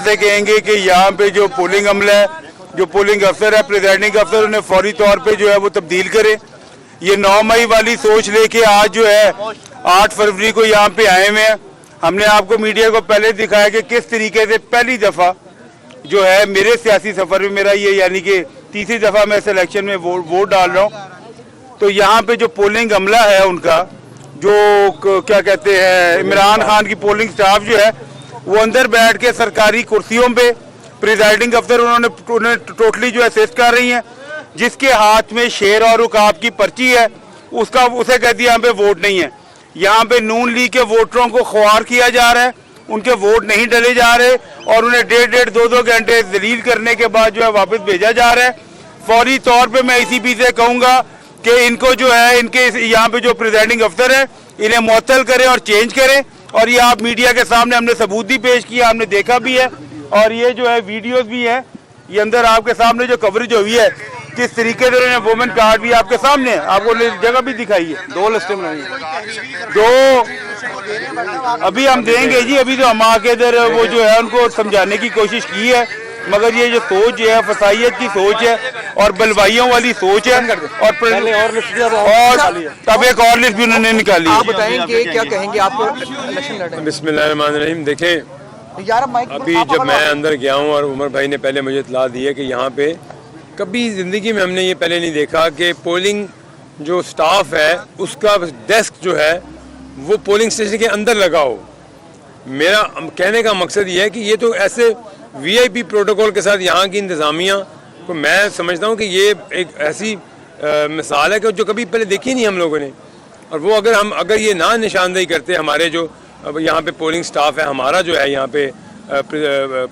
से कहेंगे कि यहाँ पे जो पोलिंग अमला है, जो पोलिंग अफसर है, प्रिजाइडिंग अफसर, उन्हें फौरी तौर पे जो है वो तब्दील करे। ये 9 मई वाली सोच लेके आज जो है 8 फरवरी को यहाँ पे आए हुए हैं। हमने आपको मीडिया को पहले दिखाया कि किस तरीके से पहली दफ़ा जो है मेरे सियासी सफ़र में, मेरा ये यानी कि तीसरी दफ़ा मैं इस इलेक्शन में वोट डाल रहा हूँ। तो यहाँ पे जो पोलिंग अमला है उनका जो क्या कहते हैं, इमरान खान की पोलिंग स्टाफ जो है वो अंदर बैठ के सरकारी कुर्सियों पे प्रिजाइडिंग अफसर उन्हें टोटली जो असिस्ट कर रही हैं। जिसके हाथ में शेर और उकाब की पर्ची है उसे कहती है यहाँ पे वोट नहीं है। यहाँ पे नून लीग के वोटरों को ख्वार किया जा रहा है, उनके वोट नहीं डले जा रहे और उन्हें 1.5 2 घंटे जलील करने के बाद जो है वापस भेजा जा रहा है। फौरी तौर पे मैं ICP से कहूँगा कि इनको जो है, इनके यहाँ पे जो प्रिजाइडिंग अफसर है इन्हें मुअत्तल करें और चेंज करें। और ये आप मीडिया के सामने हमने सबूत भी पेश किया, हमने देखा भी है और ये जो है वीडियोस भी है। ये अंदर आपके सामने जो कवरेज हुई है, किस तरीके से उन्होंने वुमेन कार्ड भी आपके सामने है, आपको जगह भी दिखाई है। 2 लिस्टें बनाई, 2 अभी हम देंगे जी। अभी तो हम आके इधर वो जो है उनको समझाने की कोशिश की है, मगर ये जो सोच है फसाइयत की सोच है और बलवाइयों वाली सोच है। और तब एक और लिस्ट भी उन्होंने निकाली। आप बताएंगे क्या कहेंगे आपको इलेक्शन लड़ने? बिस्मिल्लाहिर्रहमानिर्रहीम। देखें, अभी जब मैं अंदर गया हूँ और उमर भाई ने पहले मुझे इत्तला दी है कि यहाँ पे कभी ज़िंदगी में हमने ये पहले नहीं देखा कि पोलिंग जो स्टाफ है उसका डेस्क जो है वो पोलिंग स्टेशन के अंदर लगा हो। मेरा कहने का मकसद ये है कि ये तो ऐसे VIP प्रोटोकॉल के साथ यहाँ की इंतज़ामिया को मैं समझता हूँ कि ये एक ऐसी मिसाल है कि जो कभी पहले देखी नहीं हम लोगों ने। और वो अगर ये ना निशानदेही करते हमारे जो यहाँ पे पोलिंग स्टाफ है, हमारा जो है यहाँ पे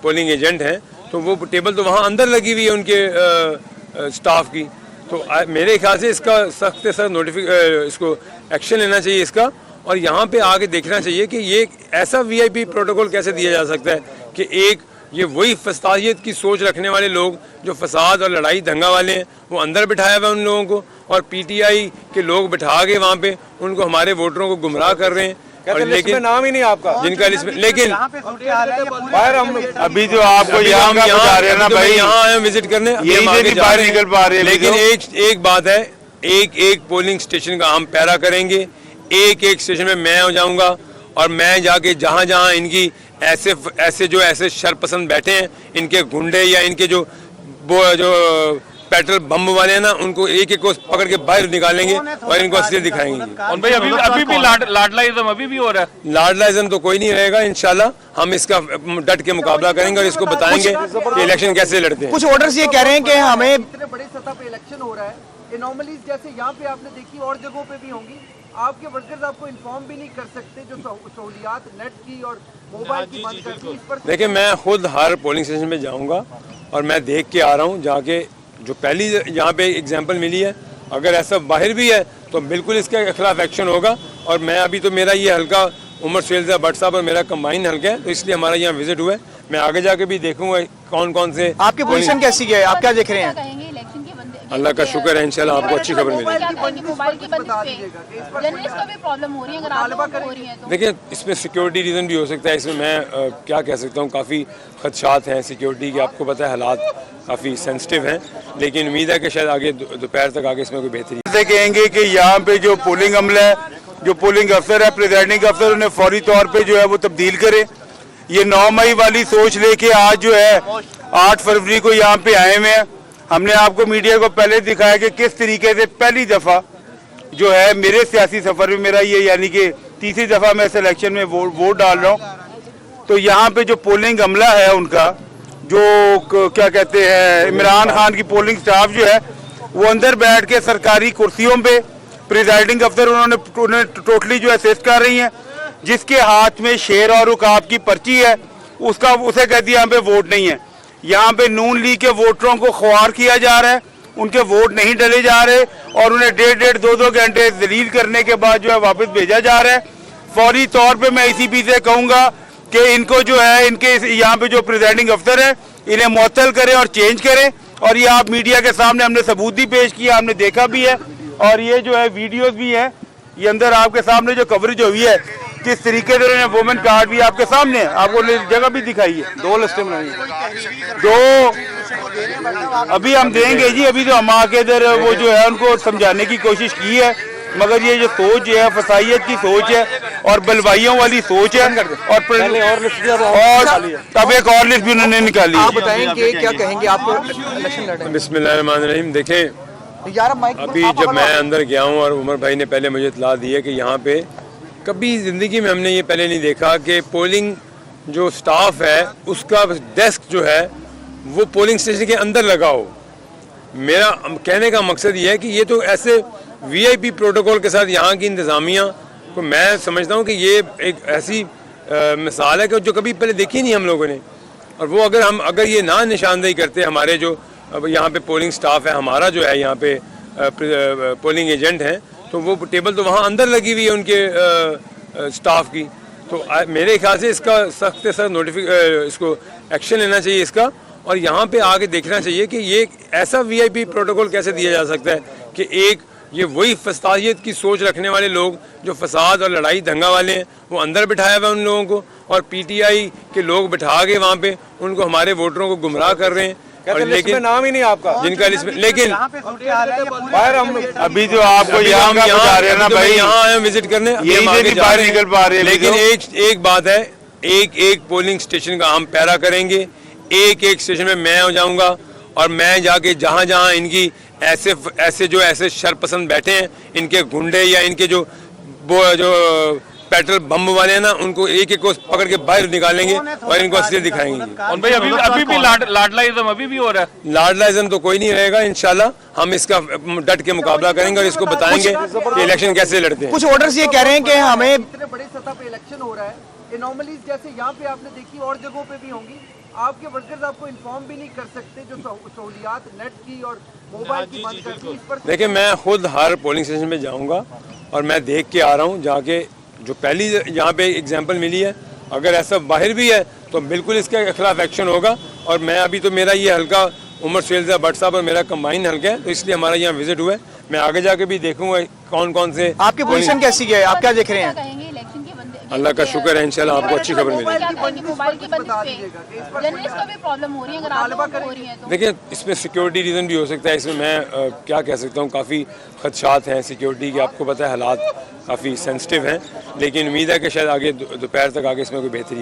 पोलिंग एजेंट हैं, तो वो टेबल तो वहाँ अंदर लगी हुई है उनके स्टाफ की। तो मेरे ख्याल से इसका सख्त से सख्त इसको एक्शन लेना चाहिए इसका। और यहाँ पे आके देखना चाहिए कि ये ऐसा VIP प्रोटोकॉल कैसे दिया जा सकता है कि एक ये वही फसादियत की सोच रखने वाले लोग जो फसाद और लड़ाई दंगा वाले हैं वो अंदर बिठाया हुआ है उन लोगों को, और PTI के लोग बिठा के वहाँ पे उनको हमारे वोटरों को गुमराह कर रहे हैं। और लेकिन नाम ही नहीं आपका जिनका लिस्ट में, लेकिन बाहर हम अभी जो आपको यहाँ आए विजिट करने बाहर निकल पा रहे हैं। लेकिन एक बात है, एक पोलिंग स्टेशन का हम पैरा करेंगे। एक स्टेशन में मैं हो जाऊंगा और मैं जाके जहाँ इनकी ऐसे शरपसंद बैठे हैं, इनके गुंडे या इनके जो पेट्रोल बम वाले हैं ना, उनको एक को पकड़ के बाहर निकालेंगे और इनको असलियत दिखाएंगे। और भाई अभी भी लाडलाइज्म अभी भी हो रहा है। लाडलाइज्म तो कोई नहीं रहेगा, इंशाल्लाह हम इसका डट के मुकाबला करेंगे और इसको बताएंगे कि इलेक्शन कैसे लड़ते हैं। कुछ ऑर्डर्स ये कह रहे हैं कि हमें इतने बड़ी सतह पे इलेक्शन हो रहा है, एनोमलीज जैसे यहाँ पे आपने देखी और जगहों पे भी होंगी, आपके वर्कर्स आपको इन्फॉर्म भी नहीं कर सकते, जो सहूलियात नेट की और मोबाइल की बंद कर दी। इस पर देखिए, मैं खुद हर पोलिंग स्टेशन में जाऊंगा और मैं देख के आ रहा हूँ, जाके जो पहली यहाँ पे एग्जांपल मिली है, अगर ऐसा बाहर भी है तो बिल्कुल इसके खिलाफ एक्शन होगा। और मैं अभी तो मेरा ये हल्का उमर सुहेल भट्ट साहब और मेरा कंबाइन हल्का है, तो इसलिए हमारा यहाँ विजिट हुआ है। मैं आगे जाके भी देखूंगा कौन से। आपकी पोजीशन कैसी है, आप क्या देख रहे हैं? अल्लाह का शुक्र है, इंशाल्लाह आपको अच्छी खबर मिलेगी। देखिए, इसमें सिक्योरिटी रीज़न भी हो सकता है। इसमें मैं क्या कह सकता हूँ, काफ़ी खदशात हैं सिक्योरिटी के, आपको पता है हालात काफ़ी सेंसिटिव हैं, लेकिन उम्मीद है कि शायद आगे दोपहर तक आगे इसमें कोई बेहतरी से कहेंगे कि यहाँ पे जो पोलिंग अमला है, जो पोलिंग अफसर है, प्रिजाइडिंग अफसर, उन्हें फौरी तौर पे जो है वो तब्दील करें। ये 9 मई वाली सोच लेके आज जो है 8 फरवरी को यहाँ पे आए हुए हैं। हमने आपको मीडिया को पहले दिखाया कि किस तरीके से पहली दफ़ा जो है मेरे सियासी सफ़र में, मेरा ये यानी कि तीसरी दफ़ा मैं इस इलेक्शन में वोट डाल रहा हूँ। तो यहाँ पे जो पोलिंग अमला है उनका जो क्या कहते हैं, इमरान खान की पोलिंग स्टाफ जो है वो अंदर बैठ के सरकारी कुर्सियों पे प्रिजाइडिंग अफसर उन्हें टोटली जो असिस्ट कर रही हैं। जिसके हाथ में शेर और उकाब की पर्ची है उसे कहती है यहाँ पे वोट नहीं है। यहाँ पे नून लीग के वोटरों को ख्वार किया जा रहा है, उनके वोट नहीं डले जा रहे और उन्हें 1.5 2 घंटे जलील करने के बाद जो है वापस भेजा जा रहा है। फौरी तौर पे मैं ICP से कहूँगा कि इनको जो है, इनके यहाँ पे जो प्रिजाइडिंग अफसर है इन्हें मुअत्तल करें और चेंज करें। और ये आप मीडिया के सामने हमने सबूत भी पेश किया, हमने देखा भी है और ये जो है वीडियोस भी हैं। ये अंदर आपके सामने जो कवरेज हुई है, किस तरीके से उन्होंने वुमेन कार्ड भी आपके सामने है, आपको जगह भी दिखाई है। 2 लिस्टें बनाई हैं। दो अभी हम देंगे जी, अभी तो हम आके इधर वो जो है उनको समझाने की कोशिश की है, मगर ये जो सोच है फसाइयत की सोच है और बलवाइयों वाली सोच है। और तब एक और लिस्ट भी उन्होंने निकाली। आप बताएं कि क्या कहेंगे आप इलेक्शन लड़ रहे हैं। बिस्मिल्लाहिर्रहमानिर्रहीम। देखें, अभी जब मैं अंदर गया हूँ और उमर भाई ने पहले मुझे इत्तला दी है कि यहाँ पे कभी ज़िंदगी में हमने ये पहले नहीं देखा कि पोलिंग जो स्टाफ है उसका डेस्क जो है वो पोलिंग स्टेशन के अंदर लगा हो। मेरा कहने का मकसद ये है कि ये तो ऐसे वीआईपी प्रोटोकॉल के साथ यहाँ की इंतज़ामिया को मैं समझता हूँ कि ये एक ऐसी मिसाल है कि जो कभी पहले देखी नहीं हम लोगों ने। और वो अगर ये ना निशानदेही करते हमारे जो अब यहाँ पे पोलिंग स्टाफ है, हमारा जो है यहाँ पे पोलिंग एजेंट हैं, तो वो टेबल तो वहाँ अंदर लगी हुई है उनके स्टाफ की। तो मेरे ख्याल से इसका सख्त से सख्त इसको एक्शन लेना चाहिए इसका, और यहाँ पे आके देखना चाहिए कि ये ऐसा वीआईपी प्रोटोकॉल कैसे दिया जा सकता है कि एक ये वही फसादियत की सोच रखने वाले लोग जो फसाद और लड़ाई दंगा वाले हैं वो अंदर बिठाया हुआ है उन लोगों को, और पीटीआई के लोग बिठा के वहाँ पे उनको हमारे वोटरों को गुमराह कर रहे हैं। और लेकिन नाम ही नहीं आपका जिनका लिस्ट में, लेकिन बाहर हम अभी जो आपको यहाँ बता रहे हैं ना भाई, यहाँ आए विजिट करने, यही नहीं बाहर निकल पा रहे हैं। लेकिन एक बात है, एक पोलिंग स्टेशन का हम पैरा करेंगे। एक स्टेशन में मैं हो जाऊंगा और मैं जाके जहाँ जहाँ इनकी ऐसे शरपसंद बैठे हैं, इनके गुंडे या इनके जो पेट्रोल बम वाले हैं ना, उनको एक को पकड़ के बाहर निकालेंगे और इनको असलियत दिखाएंगे। और भाई अभी भी लाडलाइज्म अभी भी हो रहा है। लाडलाइज्म तो कोई नहीं रहेगा, इंशाल्लाह हम इसका डट के मुकाबला करेंगे और इसको बताएंगे कि इलेक्शन कैसे लड़ते हैं। कुछ ऑर्डर्स ये कह रहे हैं कि हमें इतने बड़े सतह पे इलेक्शन हो रहा है, एनोमलीज जैसे यहाँ पे आपने देखी और जगहों पे भी होंगी, आपके वर्कर्स आपको इन्फॉर्म भी नहीं कर सकते, जो सहूलियात नेट की और मोबाइल की बंद कर दी, इस पर देखिए, मैं खुद हर पोलिंग स्टेशन में जाऊंगा और मैं देख के आ रहा हूँ, जाके जो पहली यहाँ पे एग्जांपल मिली है, अगर ऐसा बाहर भी है तो बिल्कुल इसके खिलाफ एक्शन होगा। और मैं अभी तो मेरा ये हल्का उमर सुहेल भट्ट साहब और मेरा कंबाइन हल्का है, तो इसलिए हमारा यहाँ विजिट हुआ है। मैं आगे जाके भी देखूंगा कौन कौन से। आपकी पोजीशन कैसी है, आप क्या देख रहे हैं। अल्लाह का शुक्र है, इंशाल्लाह आपको अच्छी खबर मिलेगी। देखिए, इसमें सिक्योरिटी रीज़न भी हो सकता है, इसमें मैं क्या कह सकता हूँ, काफ़ी खदशात हैं सिक्योरिटी के, आपको पता है हालात काफ़ी सेंसिटिव हैं, लेकिन उम्मीद है कि शायद आगे दोपहर तक आगे इसमें कोई बेहतरी